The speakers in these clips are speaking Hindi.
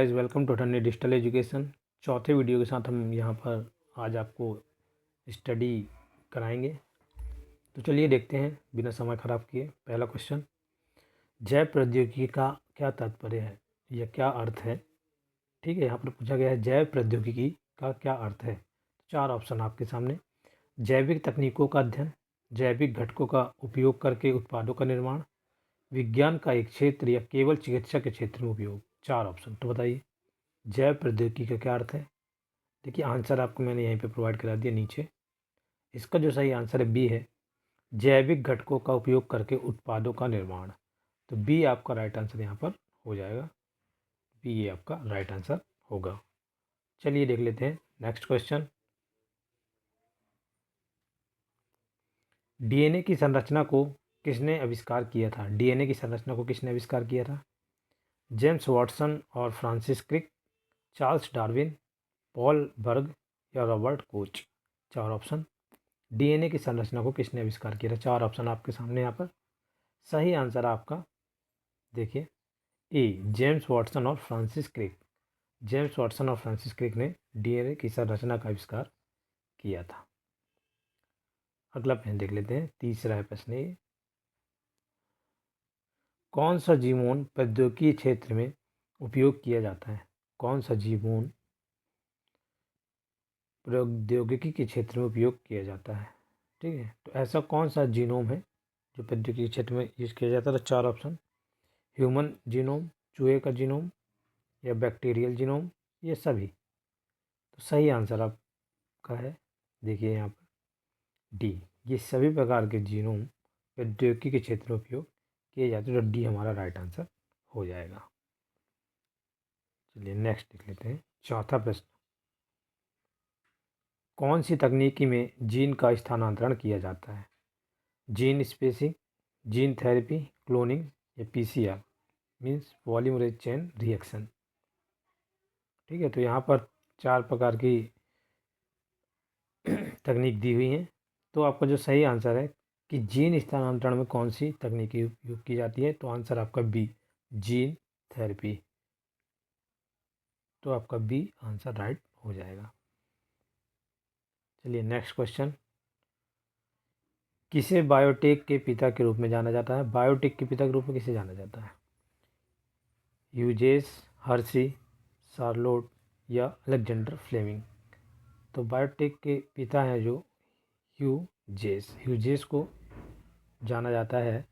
Guys, welcome to attorney digital education. चौथे वीडियो के साथ हम यहाँ पर आज आपको स्टडी कराएंगे। तो चलिए देखते हैं बिना समय खराब किए। पहला क्वेश्चन, जैव प्रौद्योगिकी का क्या तात्पर्य है या क्या अर्थ है। ठीक है, यहाँ पर पूछा गया है जैव प्रौद्योगिकी का क्या अर्थ है। चार ऑप्शन आपके सामने। जैविक तकनीकों का अध्ययन, जैविक घटकों का उपयोग करके उत्पादों का निर्माण, विज्ञान का एक क्षेत्र या केवल चिकित्सा के क्षेत्र में उपयोग। चार ऑप्शन, तो बताइए जैव प्रौद्योगिकी का क्या अर्थ है। देखिए आंसर आपको मैंने यहीं पे प्रोवाइड करा दिया नीचे। इसका जो सही आंसर है बी है, जैविक घटकों का उपयोग करके उत्पादों का निर्माण। तो बी आपका राइट आंसर यहाँ पर हो जाएगा। बी ये आपका राइट आंसर होगा। चलिए देख लेते हैं नेक्स्ट क्वेश्चन। डीएनए की संरचना को किसने आविष्कार किया था। डीएनए की संरचना को किसने आविष्कार किया था। जेम्स वाटसन और Francis Crick, Charles Darwin, Paul Berg या रॉबर्ट कोच। चार ऑप्शन। डीएनए की संरचना को किसने आविष्कार किया था। चार ऑप्शन आपके सामने यहाँ पर। सही आंसर आपका देखिए ए, जेम्स वाटसन और फ्रांसिस क्रिक। जेम्स वाटसन और फ्रांसिस क्रिक ने डीएनए की संरचना का आविष्कार किया था। अगला प्रश्न देख लेते हैं। तीसरा है प्रश्न ये, कौन सा जीनोम प्रौद्योगिकी क्षेत्र में उपयोग किया जाता है। कौन सा जीनोम प्रौद्योगिकी के क्षेत्र में उपयोग किया जाता है। ठीक है, तो ऐसा कौन सा जीनोम है जो प्रौद्योगिकी क्षेत्र में यूज किया जाता है। तो चार ऑप्शन, ह्यूमन जीनोम, चूहे का जीनोम या बैक्टीरियल जीनोम, ये सभी। तो सही आंसर आपका है देखिए यहाँ पर डी, ये सभी प्रकार के जीनोम प्रौद्योगिकी के क्षेत्र में उपयोग किए जाते हैं। तो डी हमारा राइट आंसर हो जाएगा। चलिए नेक्स्ट देख लेते हैं। चौथा प्रश्न, कौन सी तकनीकी में जीन का स्थानांतरण किया जाता है। Gene splicing, gene therapy, cloning या PCR means polymerase chain reaction. ठीक है, तो यहाँ पर चार प्रकार की तकनीक दी हुई हैं। तो आपका जो सही आंसर है कि जीन स्थानांतरण में कौन सी तकनीकी उपयोग की जाती है, तो आंसर आपका बी, जीन थेरेपी। तो आपका बी आंसर राइट हो जाएगा। चलिए नेक्स्ट क्वेश्चन, किसे बायोटेक के पिता के रूप में जाना जाता है। बायोटेक के पिता के रूप में किसे जाना जाता है। ह्यूजेस, हर्शी, शार्लोट या अलेक्जेंडर फ्लेमिंग। तो बायोटेक के पिता हैं जो ह्यूजेस को जाना जाता है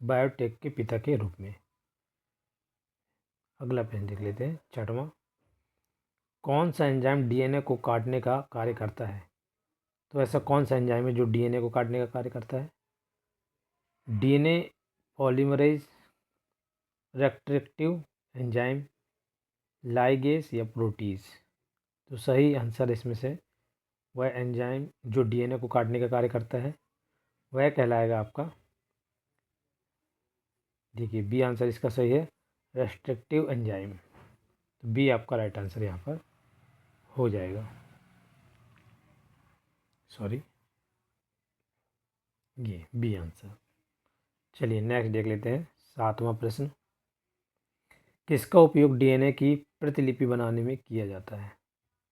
बायोटेक के पिता के रूप में। अगला प्रश्न देख लेते हैं। छठवां, कौन सा एंजाइम डीएनए को काटने का कार्य करता है। तो ऐसा कौन सा एंजाइम है जो डीएनए को काटने का कार्य करता है। DNA polymerase, restrictive enzyme, ligase या प्रोटीज। तो सही आंसर इसमें से वह एंजाइम जो डीएनए को काटने का कार्य करता है वह कहलाएगा आपका, देखिए बी आंसर इसका सही है, रेस्ट्रिक्टिव एंजाइम। तो बी आपका राइट आंसर यहाँ पर हो जाएगा। सॉरी, ये बी आंसर। चलिए नेक्स्ट देख लेते हैं। सातवां प्रश्न, किसका उपयोग डीएनए की प्रतिलिपि बनाने में किया जाता है।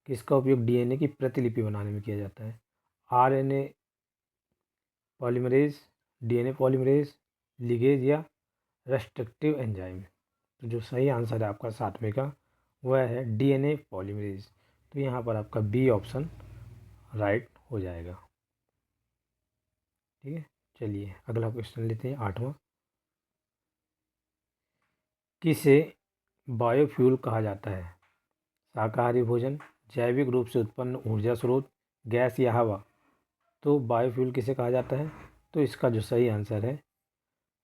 किसका उपयोग डीएनए की प्रतिलिपि बनाने में किया जाता है। RNA polymerase, DNA polymerase, ligase या रेस्ट्रिक्टिव एंजाइम। तो जो सही आंसर है आपका सातवें का वह है डीएनए पॉलीमरेज। तो यहाँ पर आपका बी ऑप्शन राइट हो जाएगा। ठीक है, चलिए अगला क्वेश्चन लेते हैं। आठवां, किसे बायोफ्यूल कहा जाता है। शाकाहारी भोजन, जैविक रूप से उत्पन्न ऊर्जा स्रोत, गैस या हवा। तो बायोफ्यूल किसे कहा जाता है। तो इसका जो सही आंसर है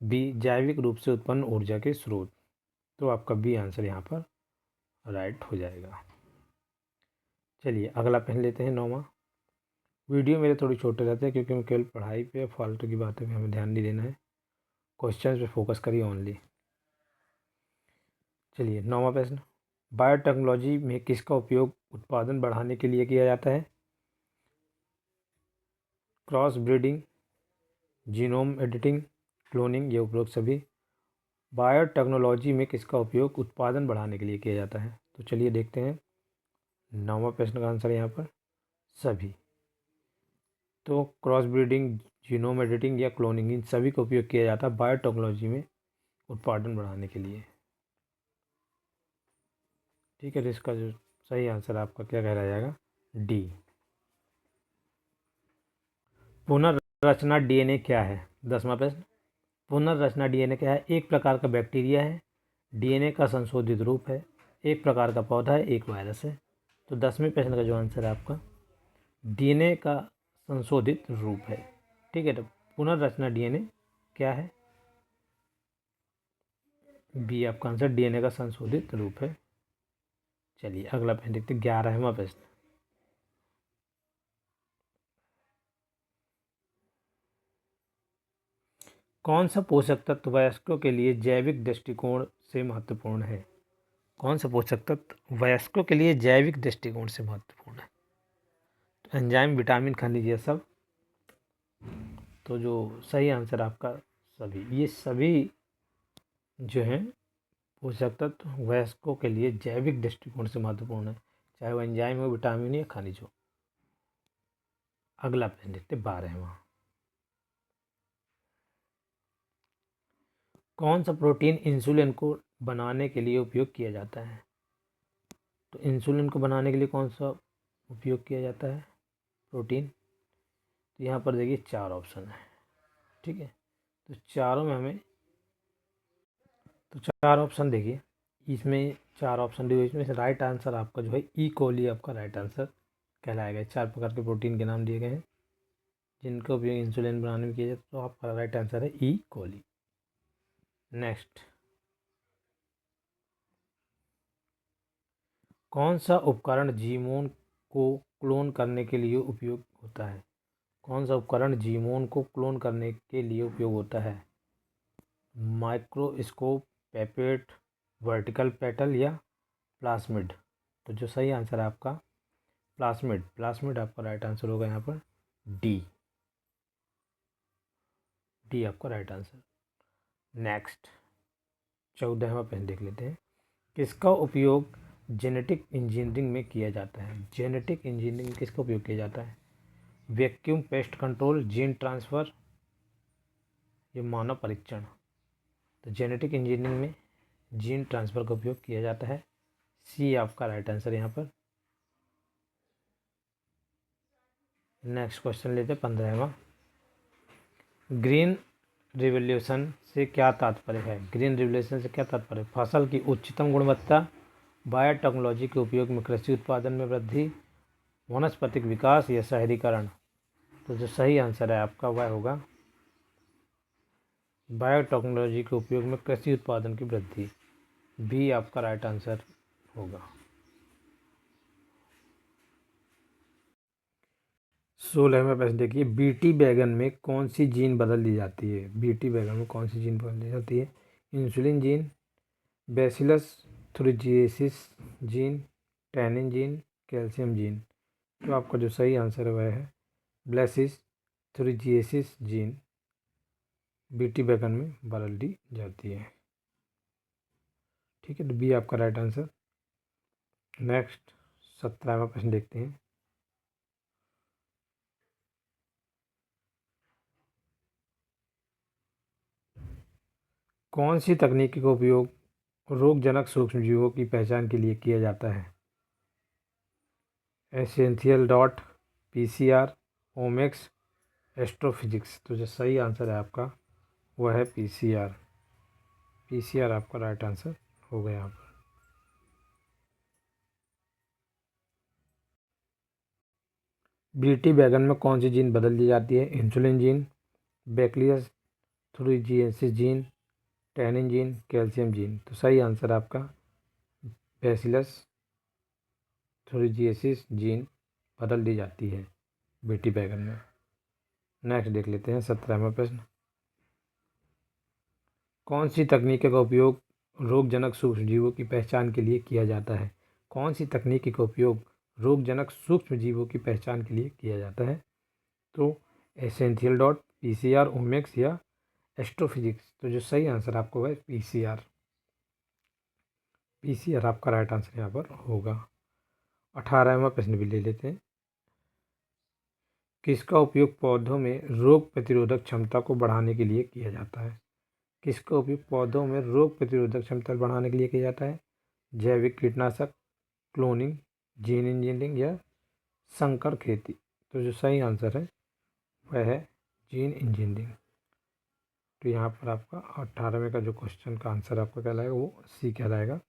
बी, जैविक रूप से उत्पन्न ऊर्जा के स्रोत। तो आपका बी आंसर यहाँ पर राइट हो जाएगा। चलिए अगला पहन लेते हैं। नौवां, वीडियो मेरे थोड़ी छोटे रहते हैं क्योंकि मैं केवल पढ़ाई पे फालतू की बातों पे हमें ध्यान नहीं देना है, क्वेश्चन पे फोकस करिए ओनली। चलिए नौवां प्रश्न, बायोटेक्नोलॉजी में किसका उपयोग उत्पादन बढ़ाने के लिए किया जाता है। Cross breeding, genome editing, cloning, ये उपरोक्त सभी। बायोटेक्नोलॉजी में किसका उपयोग उत्पादन बढ़ाने के लिए किया जाता है? तो चलिए देखते हैं 9वां प्रश्न का आंसर यहाँ पर सभी। तो क्रॉस ब्रीडिंग, जीनोम एडिटिंग या क्लोनिंग, इन सभी का उपयोग किया जाता है बायोटेक्नोलॉजी में उत्पादन बढ़ाने के लिए। ठीक है, तो इसका जो सही आंसर आपका क्या कहलाया जाएगा? डी। पुनर्रचना डीएनए क्या है? 10वां प्रश्न, पुनर्रचना डीएनए क्या है? एक प्रकार का बैक्टीरिया है, डीएनए का संशोधित रूप है, एक प्रकार का पौधा है, एक वायरस है। तो 10वें प्रश्न का जो आंसर है आपका डीएनए का संशोधित रूप है। ठीक है, तो पुनर्रचना डीएनए क्या है? बी आपका आंसर डीएनए का संशोधित रूप है। चलिए अगला प्रश्न देखते हैं, 11वां प्रश्न। कौन सा पोषक तत्व वयस्कों के लिए जैविक दृष्टिकोण से महत्वपूर्ण है? कौन सा पोषक तत्व वयस्कों के लिए जैविक दृष्टिकोण से महत्वपूर्ण है? तो एंजाइम, विटामिन, खनिज, ये सब। तो जो सही आंसर आपका सभी, ये सभी जो हैं पोषक तत्व वयस्कों के लिए जैविक दृष्टिकोण से महत्वपूर्ण है, चाहे वो एंजाइम हो, विटामिन या खनिज हो। अगला प्रश्न देखते 12वां। कौन सा प्रोटीन इंसुलिन को बनाने के लिए उपयोग किया जाता है? तो इंसुलिन को बनाने के लिए कौन सा उपयोग किया जाता है प्रोटीन? तो यहाँ पर देखिए 4 ऑप्शन है। ठीक है, तो चारों में हमें, तो 4 ऑप्शन देखिए, इसमें 4 ऑप्शन दिए, इसमें से राइट आंसर आपका जो है ई कोली आपका राइट आंसर कहलाएगा। 4 प्रकार के प्रोटीन के नाम दिए गए हैं जिनका उपयोग इंसुलिन बनाने में किया जाता है, तो आपका राइट आंसर है ई कोली। नेक्स्ट, कौन सा उपकरण जीनोम को क्लोन करने के लिए उपयोग होता है? कौन सा उपकरण जीनोम को क्लोन करने के लिए उपयोग होता है? माइक्रोस्कोप, पेपेट, वर्टिकल पेटल या प्लास्मिड? तो जो सही आंसर है आपका प्लास्मिड, प्लास्मिड आपका राइट आंसर होगा यहाँ पर डी। डी आपका राइट आंसर। नेक्स्ट, 14वां प्रश्न देख लेते हैं, किसका उपयोग जेनेटिक इंजीनियरिंग में किया जाता है? जेनेटिक इंजीनियरिंग में किसका उपयोग किया जाता है? Vacuum pest control, gene transfer या मानव परीक्षण? तो जेनेटिक इंजीनियरिंग में जीन ट्रांसफ़र का उपयोग किया जाता है। सी आपका राइट आंसर यहाँ पर। नेक्स्ट क्वेश्चन लेते हैं 15वां। ग्रीन रिवोल्यूशन से क्या तात्पर्य है? ग्रीन रिवोल्यूशन से क्या तात्पर्य है? फसल की उच्चतम गुणवत्ता, बायोटेक्नोलॉजी के उपयोग में कृषि उत्पादन में वृद्धि, वनस्पतिक विकास या शहरीकरण? तो जो सही आंसर है आपका वह होगा बायोटेक्नोलॉजी के उपयोग में कृषि उत्पादन की वृद्धि। बी आपका राइट आंसर होगा। 16वां प्रश्न देखिए, बीटी बैगन में कौन सी जीन बदल दी जाती है? बीटी बैगन में कौन सी जीन बदल दी जाती है? Insulin gene, Bacillus thuringiensis gene, tannin gene, calcium gene? तो आपका जो सही आंसर है वह है बैसिलस थुरिजिएसिस जीन बीटी बैगन में बदल दी जाती है। ठीक है, तो बी आपका राइट आंसर। नेक्स्ट 17वां प्रश्न देखते हैं, कौन सी तकनीकी का उपयोग रोगजनक सूक्ष्मजीवों की पहचान के लिए किया जाता है? Essential dot, PCR, omics, astrophysics? तो जो सही आंसर है आपका वह है पीसीआर। पीसीआर आपका राइट आंसर हो गया यहाँ पर। बीटी बैगन में कौन सी जीन बदल दी जाती है? Insulin gene, Bacillus thuringiensis gene, tannin gene, calcium gene? तो सही आंसर आपका बैसिलस थुरिजिएसिस जीन बदल दी जाती है बीटी बैगन में। नेक्स्ट देख लेते हैं 17वां प्रश्न, कौन सी तकनीक का उपयोग रोगजनक सूक्ष्मजीवों की पहचान के लिए किया जाता है? कौन सी तकनीक का उपयोग रोगजनक सूक्ष्मजीवों की पहचान के लिए किया जाता है? तो एसेंशियल डॉट, पीसीआर, ओमिक्स या एस्ट्रोफिजिक्स। तो जो सही आंसर आपको है पीसीआर। पीसीआर आपका राइट आंसर यहाँ पर होगा। 18वां प्रश्न भी ले लेते हैं। किसका उपयोग पौधों में रोग प्रतिरोधक क्षमता को बढ़ाने के लिए किया जाता है? किसका उपयोग पौधों में रोग प्रतिरोधक क्षमता बढ़ाने के लिए किया जाता है? जैविक कीटनाशक, क्लोनिंग, जीन इंजीनियरिंग या संकर खेती। तो जो सही आंसर है वह है जीन इंजीनियरिंग। तो यहाँ पर आपका 18वें का जो क्वेश्चन का आंसर आपका कहलाएगा वो सी कहलाएगा।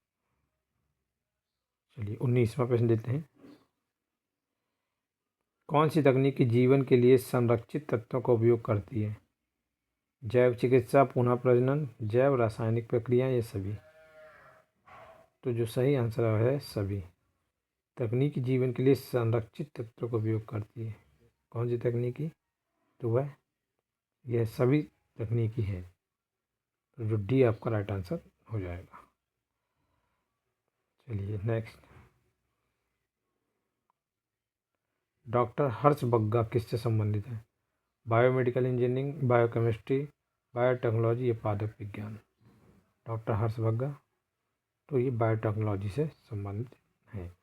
चलिए 19वां प्रश्न देते हैं। कौन सी तकनीक जीवन के लिए संरक्षित तत्वों का उपयोग करती है? जैव चिकित्सा, पुनः प्रजनन, जैव रासायनिक प्रक्रिया, ये सभी। तो जो सही आंसर है सभी। तकनीकी जीवन के लिए संरक्षित तत्वों का उपयोग करती है। कौन सी तकनीकी? तो वह यह सभी तकनीकी है। तो जो डी आपका राइट आंसर हो जाएगा। चलिए नेक्स्ट। डॉक्टर हर्ष बग्गा किससे संबंधित है? बायोमेडिकल इंजीनियरिंग, बायोकेमिस्ट्री, बायोटेक्नोलॉजी या पादप विज्ञान। डॉक्टर हर्ष बग्गा तो ये बायोटेक्नोलॉजी से संबंधित है।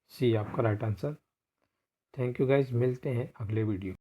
सी आपका right answer. Thank you guys, मिलते हैं अगले वीडियो।